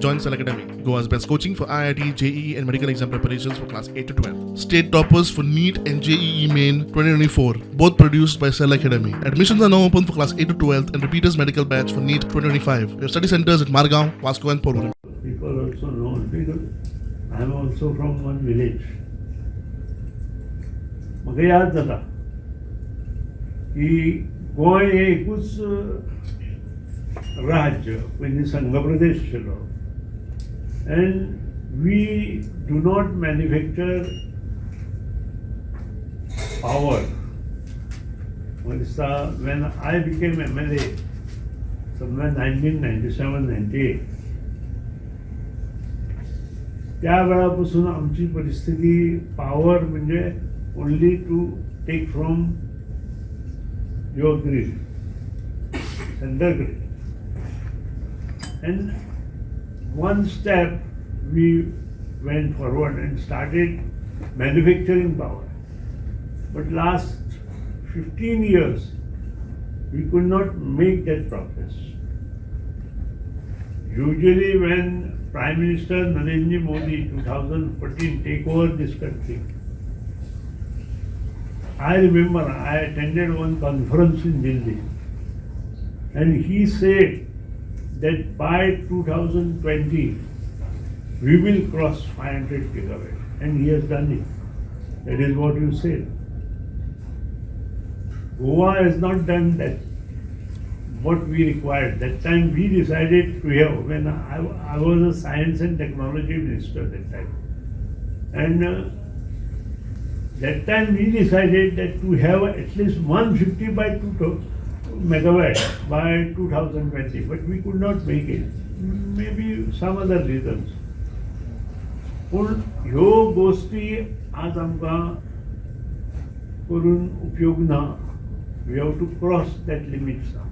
Join Cell Academy, Goa's best coaching for IIT, JEE, and medical exam preparations for class 8 to 12. State toppers for NEET and JEE Main 2024, both produced by Cell Academy. Admissions are now open for class 8 to 12 and repeaters medical batch for NEET 2025. We have study centers at Margao, Vasco, and Porvorim. People also know because I am also from one village. म्हाका याद जाता की गोंय हे एकूच राज्य पयलीं संघ प्रदेश आशिल्लो and we do not manufacture power. When I became MLA somewhere 1997-98, त्या वेळापासून आमची परिस्थिती पॉवर म्हणजे only to take from your grid, central grid. And one step we went forward and started manufacturing power. But last 15 years, we could not make that progress. Usually when Prime Minister Narendra Modi 2014 take over this country, I remember I attended one conference in Delhi and he said that by 2020 we will cross 500 gigawatt, and he has done it. That is what you said. Goa has not done that, what we required. That time we decided to have, when I was a science and technology minister that time, and that time we decided that to have at least 150 by 200 megawatt by 2020, but we could not make it. Maybe some other reasons. पण ह्यो गोष्टी आज आमकां करून उपयोग ना. We have to cross that limits now.